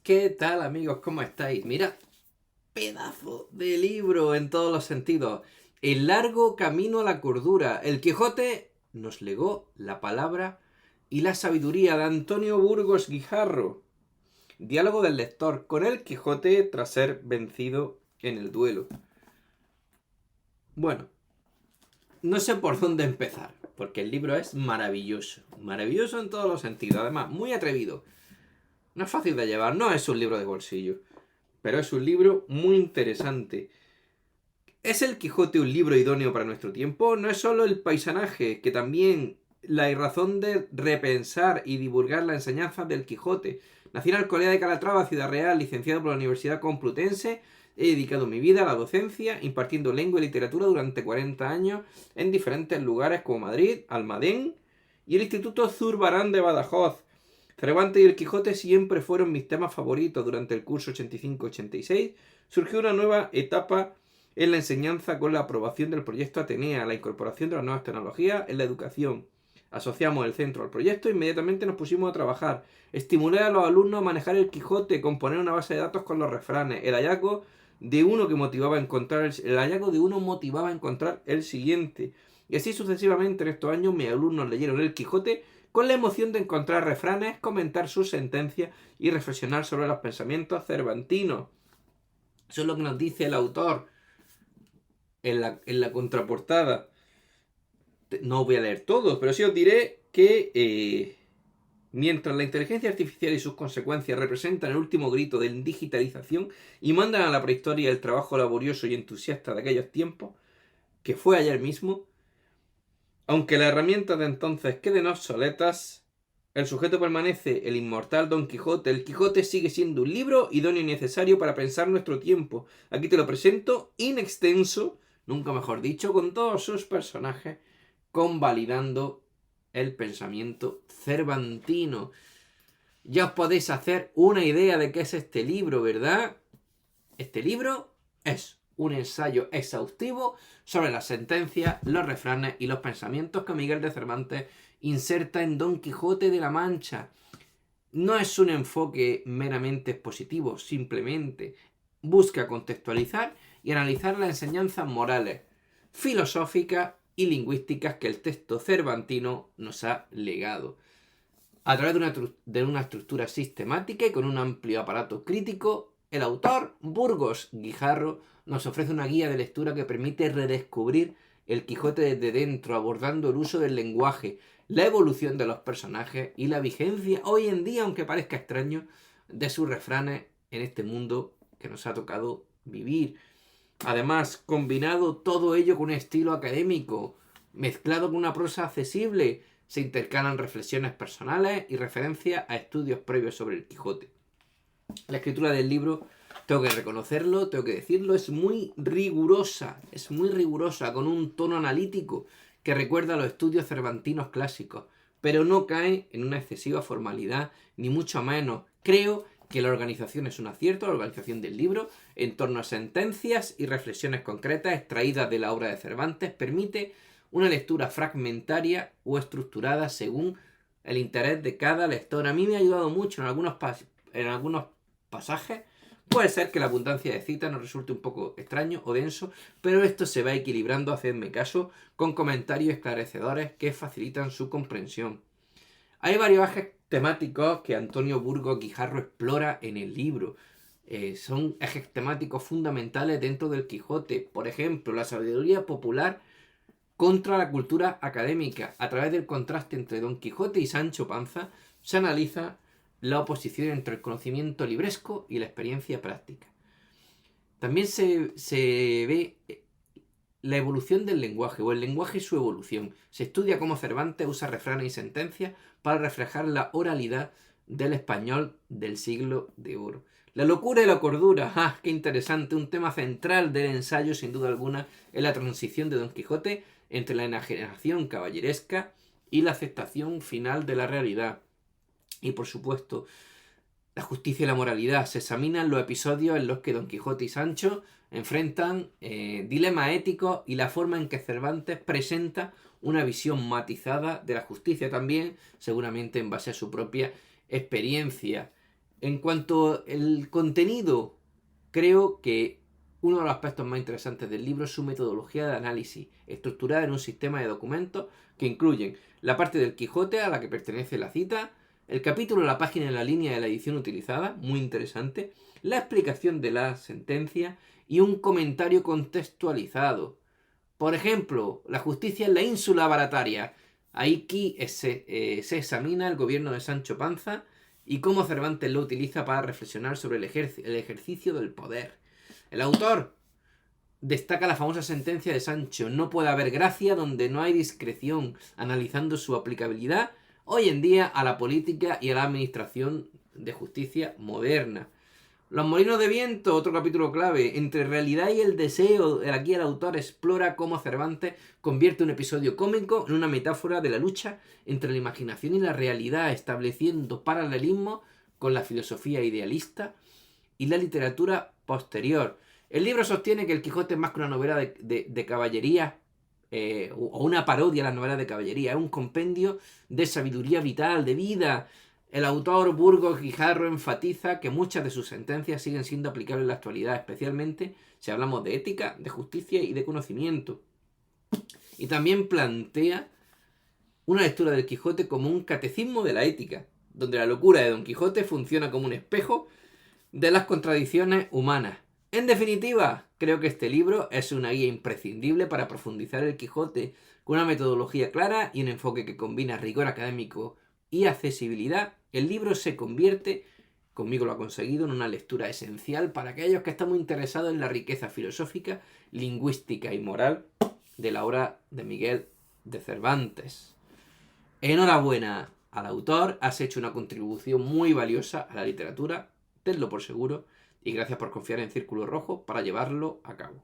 ¿Qué tal, amigos? ¿Cómo estáis? Mira, pedazo de libro en todos los sentidos. El largo camino a la cordura. El Quijote nos legó la palabra y la sabiduría de Antonio Burgos Guijarro. Diálogo del lector con el Quijote tras ser vencido en el duelo. Bueno, no sé por dónde empezar, porque el libro es maravilloso. Maravilloso en todos los sentidos. Además, muy atrevido. No es fácil de llevar, no es un libro de bolsillo. Pero es un libro muy interesante. ¿Es el Quijote un libro idóneo para nuestro tiempo? No es solo el paisanaje, que también la razón de repensar y divulgar la enseñanza del Quijote. Nací en Alcolea de Calatrava, Ciudad Real, licenciado por la Universidad Complutense. He dedicado mi vida a la docencia, impartiendo lengua y literatura durante 40 años en diferentes lugares como Madrid, Almadén y el Instituto Zurbarán de Badajoz. Cervantes y el Quijote siempre fueron mis temas favoritos. Durante el curso 85-86 surgió una nueva etapa en la enseñanza con la aprobación del proyecto Atenea, la incorporación de las nuevas tecnologías en la educación. Asociamos el centro al proyecto e inmediatamente nos pusimos a trabajar. Estimulé a los alumnos a manejar el Quijote, componer una base de datos con los refranes. El hallazgo de uno motivaba a encontrar el siguiente. Y así sucesivamente en estos años mis alumnos leyeron el Quijote con la emoción de encontrar refranes, comentar sus sentencias y reflexionar sobre los pensamientos cervantinos. Eso es lo que nos dice el autor en la contraportada. No voy a leer todos, pero sí os diré que mientras la inteligencia artificial y sus consecuencias representan el último grito de digitalización y mandan a la prehistoria el trabajo laborioso y entusiasta de aquellos tiempos, que fue ayer mismo, aunque las herramientas de entonces queden obsoletas, el sujeto permanece el inmortal Don Quijote. El Quijote sigue siendo un libro idóneo y necesario para pensar nuestro tiempo. Aquí te lo presento in extenso, nunca mejor dicho, con todos sus personajes, convalidando el pensamiento cervantino. Ya os podéis hacer una idea de qué es este libro, ¿verdad? Este libro es un ensayo exhaustivo sobre las sentencias, los refranes y los pensamientos que Miguel de Cervantes inserta en Don Quijote de la Mancha. No es un enfoque meramente expositivo, simplemente busca contextualizar y analizar las enseñanzas morales, filosóficas y lingüísticas que el texto cervantino nos ha legado. A través de una estructura sistemática y con un amplio aparato crítico, el autor, Burgos Guijarro, nos ofrece una guía de lectura que permite redescubrir el Quijote desde dentro, abordando el uso del lenguaje, la evolución de los personajes y la vigencia hoy en día, aunque parezca extraño, de sus refranes en este mundo que nos ha tocado vivir. Además, combinado todo ello con un estilo académico, mezclado con una prosa accesible, se intercalan reflexiones personales y referencias a estudios previos sobre el Quijote. La escritura del libro, tengo que reconocerlo, tengo que decirlo, es muy rigurosa, con un tono analítico que recuerda a los estudios cervantinos clásicos, pero no cae en una excesiva formalidad, ni mucho menos. Creo que la organización es un acierto, la organización del libro, en torno a sentencias y reflexiones concretas extraídas de la obra de Cervantes, permite una lectura fragmentaria o estructurada según el interés de cada lector. A mí me ha ayudado mucho en algunos pasajes. Puede ser que la abundancia de citas nos resulte un poco extraño o denso, pero esto se va equilibrando, hacedme caso, con comentarios esclarecedores que facilitan su comprensión. Hay varios ejes temáticos que Antonio Burgos Guijarro explora en el libro. Son ejes temáticos fundamentales dentro del Quijote. Por ejemplo, la sabiduría popular contra la cultura académica. A través del contraste entre Don Quijote y Sancho Panza se analiza la oposición entre el conocimiento libresco y la experiencia práctica. También se ve la evolución del lenguaje, o el lenguaje y su evolución. Se estudia cómo Cervantes usa refranes y sentencias para reflejar la oralidad del español del siglo de oro. La locura y la cordura, ¡ah, qué interesante! Un tema central del ensayo, sin duda alguna, es la transición de Don Quijote entre la enajenación caballeresca y la aceptación final de la realidad. Y por supuesto, la justicia y la moralidad. Se examinan los episodios en los que Don Quijote y Sancho enfrentan dilemas éticos y la forma en que Cervantes presenta una visión matizada de la justicia también, seguramente en base a su propia experiencia. En cuanto al contenido, creo que uno de los aspectos más interesantes del libro es su metodología de análisis, estructurada en un sistema de documentos que incluyen la parte del Quijote a la que pertenece la cita, el capítulo, la página y la línea de la edición utilizada, muy interesante, la explicación de la sentencia y un comentario contextualizado. Por ejemplo, la justicia en la ínsula barataria. Aquí se examina el gobierno de Sancho Panza y cómo Cervantes lo utiliza para reflexionar sobre el ejercicio del poder. El autor destaca la famosa sentencia de Sancho: no puede haber gracia donde no hay discreción, analizando su aplicabilidad hoy en día a la política y a la administración de justicia moderna. Los molinos de viento, otro capítulo clave. Entre realidad y el deseo, aquí el autor explora cómo Cervantes convierte un episodio cómico en una metáfora de la lucha entre la imaginación y la realidad, estableciendo paralelismos con la filosofía idealista y la literatura posterior. El libro sostiene que el Quijote es más que una novela de caballería o una parodia a las novelas de caballería. Es un compendio de sabiduría vital, de vida. El autor Burgos Guijarro enfatiza que muchas de sus sentencias siguen siendo aplicables en la actualidad, especialmente si hablamos de ética, de justicia y de conocimiento. Y también plantea una lectura del Quijote como un catecismo de la ética, donde la locura de Don Quijote funciona como un espejo de las contradicciones humanas. En definitiva, creo que este libro es una guía imprescindible para profundizar el Quijote con una metodología clara y un enfoque que combina rigor académico y accesibilidad. El libro se convierte, conmigo lo ha conseguido, en una lectura esencial para aquellos que estamos interesados en la riqueza filosófica, lingüística y moral de la obra de Miguel de Cervantes. Enhorabuena al autor, has hecho una contribución muy valiosa a la literatura, tenlo por seguro, y gracias por confiar en Círculo Rojo para llevarlo a cabo.